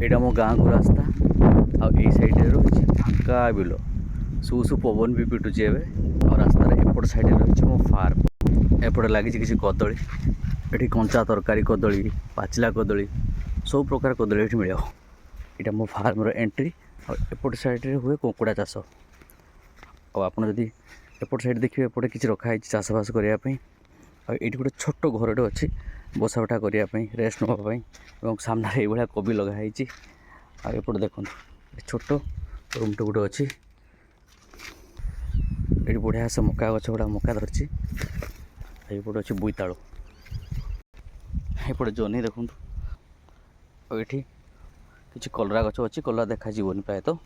ଏଇଟା ମୋ ଗାଁକୁ ରାସ୍ତା ଆଉ ଏଇ ସାଇଡ଼୍ରେ ରହିଛି ଫାଙ୍କା ବିଲ ସୁ ସୁ ପବନ ବି ପିଟୁଛି ଏବେ। ଆଉ ରାସ୍ତାରେ ଏପଟ ସାଇଡ଼୍ରେ ରହିଛି ମୋ ଫାର୍ମ। ଏପଟେ ଲାଗିଛି କିଛି କଦଳୀ। ଏଠି କଞ୍ଚା ତରକାରୀ କଦଳୀ, ପାଚିଲା କଦଳୀ, ସବୁ ପ୍ରକାର କଦଳୀ ଏଠି ମିଳିବ। ଏଇଟା ମୋ ଫାର୍ମର ଏଣ୍ଟ୍ରି। ଆଉ ଏପଟ ସାଇଡ଼୍ରେ ହୁଏ କୁକୁଡ଼ା ଚାଷ। ଆଉ ଆପଣ ଯଦି ଏପଟ ସାଇଡ଼୍ ଦେଖିବେ ଏପଟେ କିଛି ରଖାହେଇଛି ଚାଷବାସ କରିବା ପାଇଁ। ଆଉ ଏଇଠି ଗୋଟେ ଛୋଟ ଘରଟେ ଅଛି ବସା ଉଠା କରିବା ପାଇଁ, ରେଷ୍ଟ ନେବା ପାଇଁ। ଏବଂ ସାମ୍ନାରେ ଏଇଭଳିଆ କୋବି ଲଗା ହେଇଛି। ଆଉ ଏପଟେ ଦେଖନ୍ତୁ ଛୋଟ ରୁମ୍ଟେ ଗୋଟେ ଅଛି। ଏଠି ବଢ଼ିଆ ସେ ମକା ଗଛ ଗୁଡ଼ା ମକା ଧରିଛି। ଏଇପଟେ ଅଛି ବୋଇତାଳୁ, ଏପଟେ ଜହ୍ନି ଦେଖନ୍ତୁ। ଆଉ ଏଠି କିଛି କଲରା ଗଛ ଅଛି, କଲରା ଦେଖାଯିବନି ପ୍ରାୟତଃ,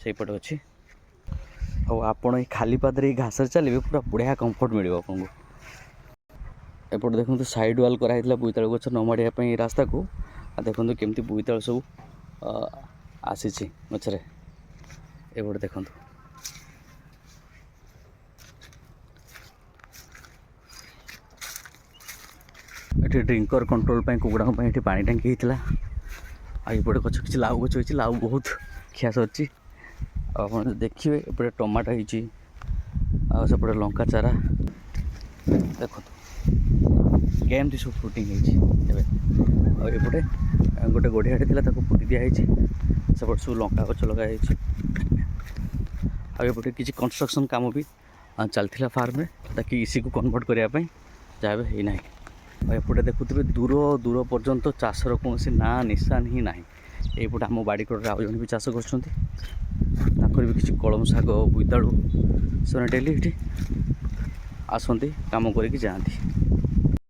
ସେଇପଟେ ଅଛି। ଆଉ ଆପଣ ଏଇ ଖାଲି ପାଦରେ ଏଇ ଘାସରେ ଚାଲିବେ ପୁରା ବଢ଼ିଆ କମ୍ଫର୍ଟ ମିଳିବ ଆପଣଙ୍କୁ। ଏପଟେ ଦେଖନ୍ତୁ ସାଇଡ଼୍ ୱାଲ୍ କରାହେଇଥିଲା ବୋଇତାଳୁ ଗଛ ନ ମାଡ଼ିବା ପାଇଁ ଏ ରାସ୍ତାକୁ। ଆଉ ଦେଖନ୍ତୁ କେମିତି ବୋଇତାଳୁ ସବୁ ଆସିଛି ଗଛରେ। ଏପଟେ ଦେଖନ୍ତୁ ଏଠି ଡ୍ରିଙ୍କର୍ କଣ୍ଟ୍ରୋଲ୍ ପାଇଁ କୁକୁଡ଼ାଙ୍କ ପାଇଁ ଏଠି ପାଣି ଟାଙ୍କି ହେଇଥିଲା। ଆଉ ଏପଟେ ଗଛ କିଛି ଲାଉ ଗଛ ହେଇଛି, ଲାଉ ବହୁତ ଖିଆ ସରିଛି। ଆଉ ଆପଣ ଯଦି ଦେଖିବେ ଏପଟେ ଟମାଟୋ ହେଇଛି, ଆଉ ସେପଟେ ଲଙ୍କା ଚାରା ଦେଖନ୍ତୁ କେମିତି ସବୁ ଫ୍ରୁଟିଂ ହେଇଛି ଏବେ। ଆଉ ଏପଟେ ଗୋଟେ ଗଢ଼ିଆଟେ ଥିଲା ତାକୁ ପୋତି ଦିଆହେଇଛି। ସେପଟେ ସବୁ ଲଙ୍କା ଗଛ ଲଗାହେଇଛି। ଆଉ ଏପଟେ କିଛି କନଷ୍ଟ୍ରକ୍ସନ୍ କାମ ବି ଚାଲିଥିଲା ଫାର୍ମରେ, ତାକି ଇସିକୁ କନଭର୍ଟ କରିବା ପାଇଁ, ଯାହା ବି ହେଇନାହିଁ। ଆଉ ଏପଟେ ଦେଖୁଥିବେ ଦୂର ଦୂର ପର୍ଯ୍ୟନ୍ତ ଚାଷର କୌଣସି ନାଁ ନିଶାନ ହିଁ ନାହିଁ। ଏଇପଟେ ଆମ ବାଡ଼ିକଡ଼ରେ ଆଉ ଜଣେ ବି ଚାଷ କରୁଛନ୍ତି, ତାଙ୍କର ବି କିଛି କଳମ ଶାଗ, ବୋଇତାଳୁ, ସେମାନେ ଡେଲି ଏଠି ଆସନ୍ତି କାମ କରିକି ଯାଆନ୍ତି।